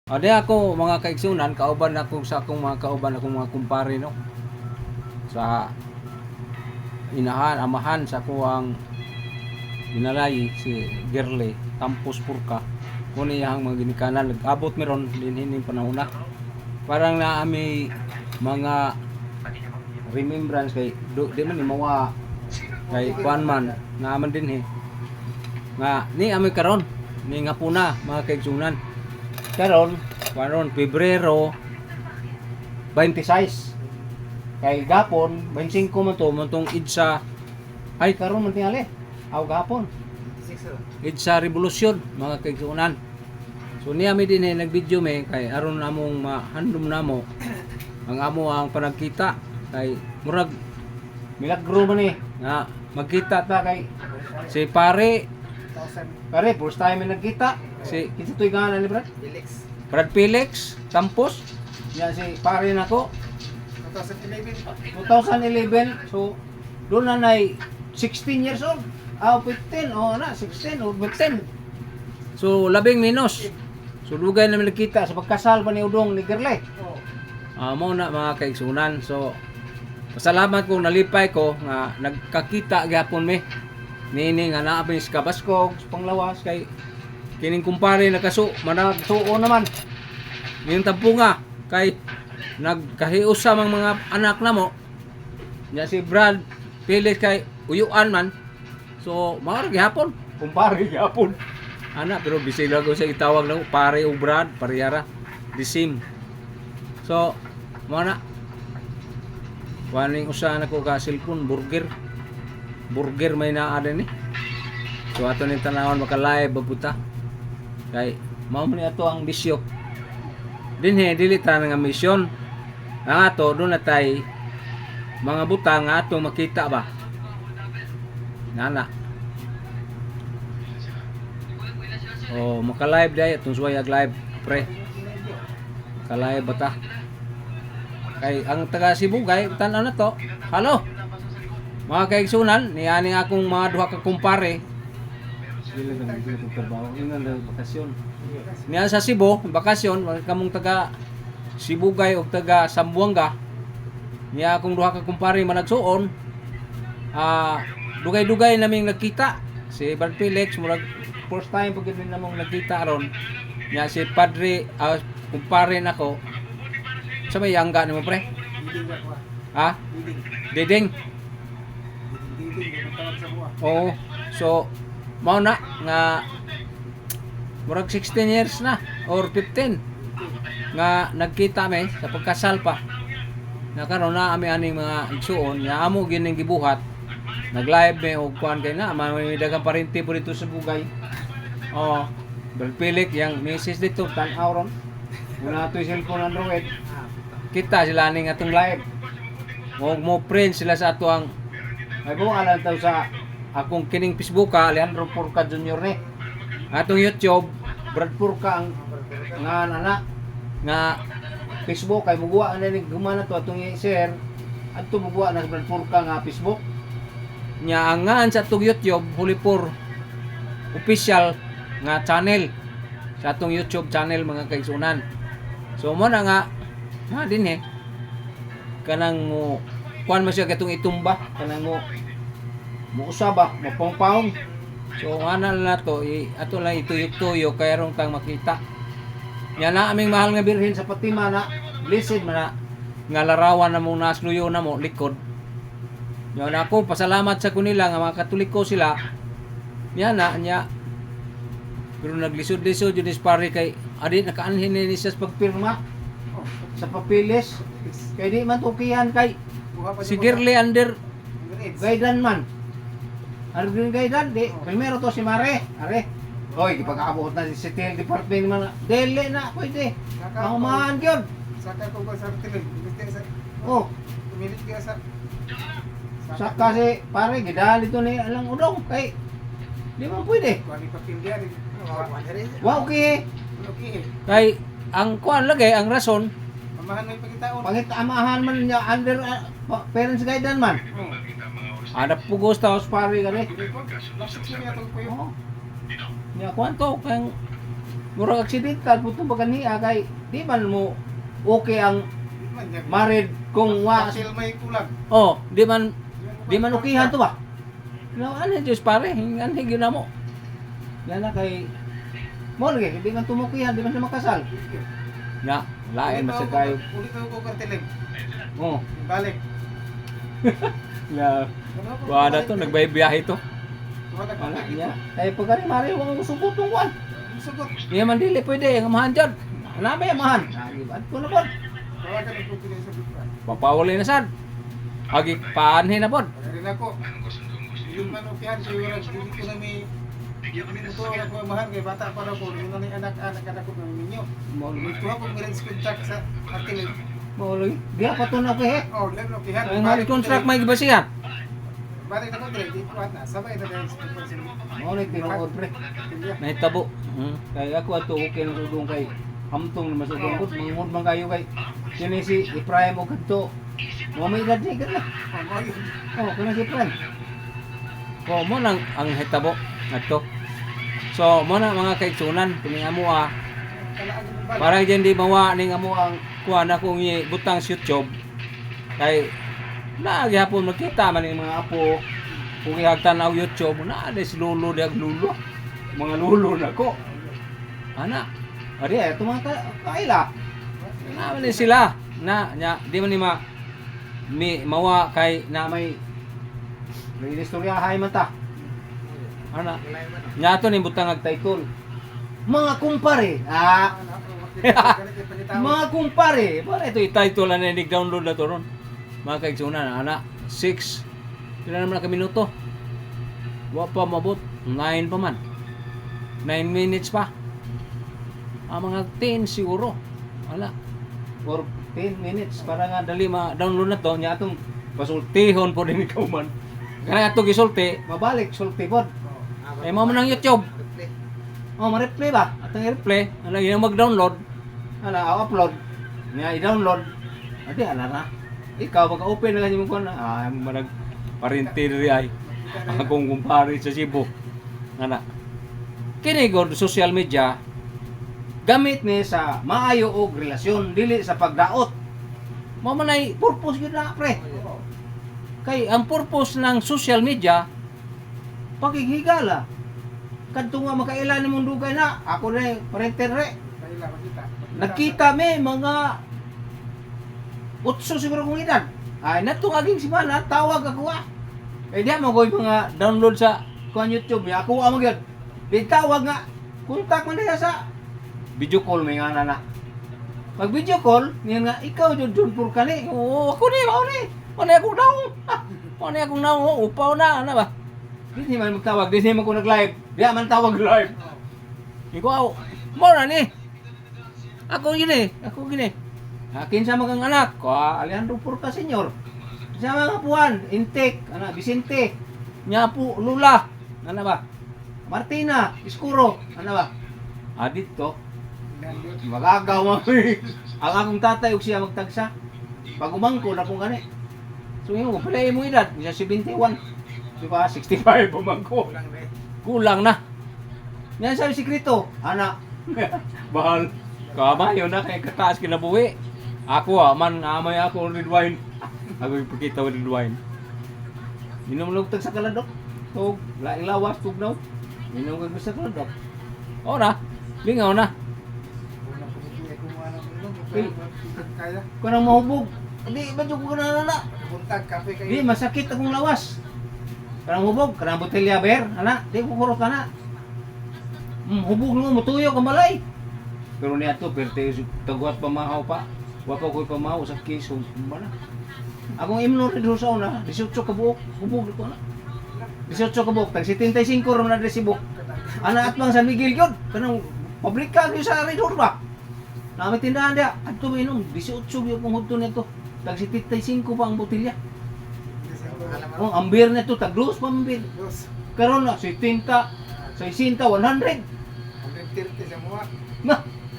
Ade ako mga kaigsunan, kauban ako sa akong mga kauban akong mga kumpare no. Sa inahan, amahan sa kuang ginalay si Girly Tampos Purka. Kuno iyang mga ginikanan nag-abot meron din hining panahon na. Parang na ami mga remembrance kay di man ni mawa kay kuan man naaman din nga ni ami karon ni nga puna mga kaigsunan karon Pebrero 26 kay gapon 25 man to montong idsa ay karon man tingali aw gapon idsa revolusyon mga kaigsunan. So niya mi din nag-video me kay aron among mahandom namo ang amo ang panagkita kay murag milagro man nga magkita ta kay si pare first time nagkita si kitoy ganan ni Brad Felix Tampos ya si pare nako 2011 so doon na nay 16 years old 15 na 16 o 15 so labing minus so lugay namin nagkita sa pagkasal pa ni Udong ni Girly. Mo na mga kaigsunan. So pasalamat kong nalipay ko nga nagkakita gyapon mi. Nini nga naa sa Kabaskog, sa Panglawas kay kining kumpare nakasu managtuo naman. Ning tampunga kay nagkahiusa mang mga anak namo. Nya si Brad Felix kay uyuan man. So mao gyapon, kumpare gyapon. Ana pero bisig lang ko sa itawag lang pare o Brad, parehara the same. So mo na waning usahan ako ka cellphone burger may naa din so ato ni tanawon maka-live babuta kay mao man ato ang bisyo dinhi dili ta nga mission ang ato do na tay mga buta nga ato makita ba nana maka-live day atong suwayag live pre maka-live bata kay ang taga Cebu kay tan-aw na to. Hello. Mga kaigsunan, niani akong mga duha ka kumpare. Sila nang trabaho ingon na bakasyon. Niya sa Cebu, bakasyon, kamong taga Cebu gay og taga Zamboanga. Niya akong duha ka kumpare managsuon. Dugay-dugay naming nagkita. Si Brad Felix murag first time pag din namong nagkita aron. Niya si Padre kumpare nako. Sa may yangga ni mo pre? Ha? Diding. Oo. So, mao na nga murag 16 years na or 15 nga nagkita mi sa pagkasal pa. Na karon na ami aning mga igsuon nga amo gining gibuhat. Nag-live mi og kuan kay na may dagang parente po dito sa Bugay. Brad Felix yang message dito tan-aw ron. Wala to'y cellphone Android. Kita sila ning atong live. Mo friend sila sa ato ang ay mo alam taw sa akong kining Facebook Alejandro Purka Jr. ni. Atong YouTube Brad Purka ang nga nana nga Facebook kay muguwa na ni gumana to atong i-share adto muguwa na Brad Purka nga Facebook. Nya angan sa atong YouTube Hulipur official nga channel sa atong YouTube channel mga kaigsunan. So mo na nga din kanang mo kuan mo siya katong itumba kanang mo usaba mapongpaong so ana na to ato lang ituyok-tuyok kay rong tang makita nya na aming mahal nga birhen sa Fatima na blessed man nga larawan na mo nasluyo na mo likod nya ako pasalamat sa kunila nga mga Katoliko sila nya pero naglisod-lisod jud pare kay adi nakaanhin ni siya sa pagpirma sa papilis kay di man tukihan kay si Girly under gaydan man under gaydan di primero to si Mare are oy gipag-abot na si City Department man dili na pwede ang umahan gyud saka ko sa tele milit ka sa saka si pare gidali to ni alang Udong kay di man pwede wow okay kay ang kuan lagi ang rason amahan may pagitaon. Amahan man niya under parents guidance man. Ada pugos taos pare gani. Niya kwanto kang Murag aksidente puto ba kaniya kay di man mo okay ang married kung wa Dahil may kulang. oh, di man ukihan to ba? No, ano Diyos pare, hingan higyan na mo. Yan na kay mo lagi, di man tumukihan, di man siya makasal. Na, lain man sa kayo. Ulit ko kartilim. Oh, Balik. na wala to nagbaybiyahe to. Wala ka Wala niya. Kay pagkari mari wa mo sugot tong kwan. Sugot. Di man dili pwede ang amahan dyan. Nabe amahan. Agibad ko na pod. Wala ka nagpupili sa bitra. Papawali na sad. Agi paanhin na pod. Rin ako. Yung manukihan siguro hindi ko na may ito ako mahal kay bata pa raw ko yung nanay anak-anak ko ng ninyo. Ito ako marriage contract sa artilim. Mauloy. Di pa to na pe. Oh, lalo kihan. Ang hali contract may gibasihan. Balik na ko dire, di ko na sabay na guys. Mauloy tinuod pre. Nahitabo. Kay ako ato okay na sudong kay hamtong na masudong ko mangod man kayo kay kini si Ibrahim og kadto. Mo may edad ni gala. Oh, kana si Ibrahim. Oh, mo nang ang hitabo adto. So, mo na mga kaigsunan kini amo parang dyan di mawa ning amo ang kuha na kung butang sa YouTube kay naagihapon magkita man yung mga apo kung ihagtanaw YouTube na si lulo diag lulo mga lulo na ko ana ari eto mga kaila na man sila na nya di man ni mawa kay na may istoryahay man ta ana nya to ni butang ag title mga kumpare mga kumpare, para ito i-title na i-download na to ron. Mga kaigsunan, ana, 6, pila naman na minuto. Wa pa mabot, 9 pa man. 9 minutes pa. Mga 10 siguro. Wala. For 10 minutes, para nga dali ma-download na to, niya itong pasultihon po din ikaw man. Kaya ito gisulti, mabalik, sulti po. Eh, mo man ang YouTube. Oh, ma-replay ba? At ang i-replay, ano yung mag-download, upload, nga i-download, adi, na. Ikaw, pagka-open na ganyan mo ko na, marag parintiri ay, akong kumpare sa Cebu. Nga kini god social media, gamit ni sa maayo og relasyon, dili sa pagdaot. Mamanay, purpose yun na, pre. Kay, ang purpose ng social media, pakighigala. Kadto nga makailan mong dugay na ako na parenter re nakita me mga 8 siguro kong edad ay natong aging simana tawag ako eh diya mo ko'y mga download sa kuan YouTube ya ako magyud di tawag nga kontak man niya sa video call may nga na pag video call niya nga ikaw John Pur kani oo ako ni akong naong ano akong naong upaw na ano ba di man magtawag, di man ko nag-live. Di man tawag live. Ikaw, mo na ni. Ako gini. Akin sa mga anak, ko Alejandro Porta Senior. Sa mga puan, Intek, Vicente, nya po Lula, ano ba? Martina, Iskuro, ano ba? Dito. Magagaw mo. Ang akong tatay ug siya magtagsa. Pag umangko na kung gani. So yun, pala mo edad, siya 71. Diba, 65 pumangko. Kulang na. Yan sa sikreto, anak. Bahal. Kamayo na kay kataas kinabuhi. Ako man amay ako red wine. Ako ipakita red wine. Minom lugtag sa kaladok. Tug, lawas tugnaw. Minom kag sa kaladok. Ora, lingaw na. Kanang mahubog. Di ba jud ko na. Buntag kape kayo. Di masakit akong lawas. Kanang hubog, kanang botelya beer, di ko kurot na. Hubog mo, mutuyo ka malay. Pero niya to, perte, tagwat pamahaw pa. Wapa ko'y pamahaw sa case, mana. Akong imno rin sa una, 18 ka buok, hubog ko na. 18 ka buok, tag 75 ron na resibok. Ana at bang San Miguel yun, kanang pabrika yun sa Red ba? Namin tindahan dia, at tuminom, 18 yung kung hudto nito. Tag 75 pa ang botelya. Oh, ambir na to, taglos pa ambir. Karon na, 70, 60, 100. 130 sa mga.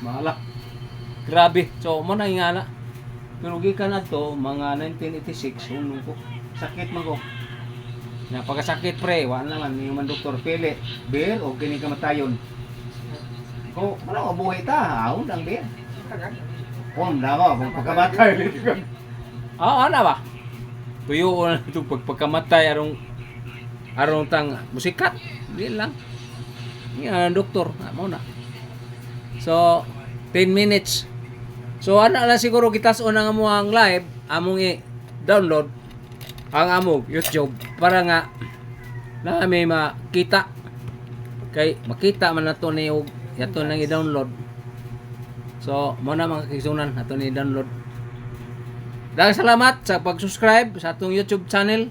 Mahala. Grabe. So, mo na ingana. Pero gikan na to, mga 1986, unong ko. Sakit man ko. Napakasakit pre, wala naman. Yung man doktor, pili, beer, o kini kamatayon. Ko ano mabuhay ta, haon lang din. Kagan. Kung na kung pagkamatay. Ana ba? Tuyo na itong pagpagkamatay arong tang musikat. Di lang. Yan doktor, mo na. So 10 minutes. So ana lang siguro kita sa unang amo ang live, among i-download ang among YouTube para nga na may makita kay makita man nato ni og yato nang i-download. So mo na mga kigsunan ato ni download. Daghang salamat sa pag-subscribe sa atong YouTube channel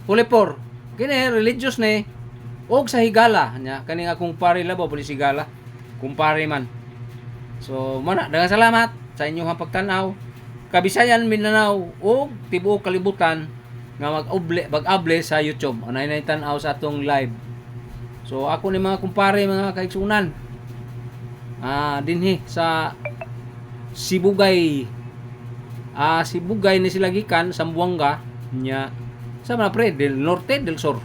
Hulipor. Kini religious ni og sa higala nya kani akong pare labaw puli sigala kumpare man. So mo na daghang salamat sa inyong pagtan-aw. Kabisayan, Mindanao ug tibuok kalibutan nga mag-able sa YouTube. Anay na tan-aw sa atong live. So ako ni mga kumpare mga kaigsunan. Dinhi sa Sibugay. Sibugay ni sila gikan Sambuanga nya sa mga pre del norte del sur.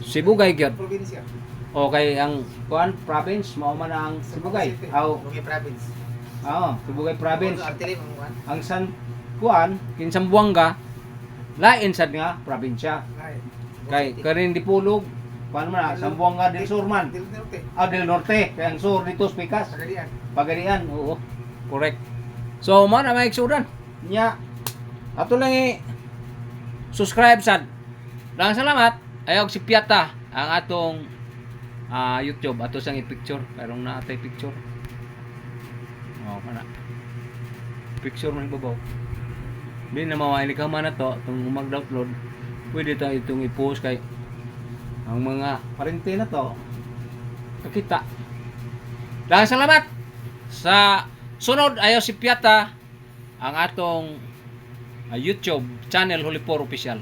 Sibugay gyud. Probinsya. Okay, ang kuan province mao man ang Sibugay. Sibugay province. Sibugay province. Artili mo kuan. Ang san kuan kin Sambuanga lain sad nga probinsya. Kay karin dipulog kuan man Sambuanga del Sur man. Del Norte. Del Norte, kay ang sur dito Pikas. Pagadian. Pagadian, oo. Correct. So mo na may igsudan. Nya ato lang subscribe sad. Daghang salamat. Ayaw si Piata ang atong YouTube ato sang i-picture karong na atay picture. Kana. Picture man babaw. Di na mawali ka man na to itong mag-download. Pwede ta itong i-post kay ang mga parente na to kakita. Daghang salamat sa sunod ayaw si Piata ang atong YouTube channel Hulipor Official.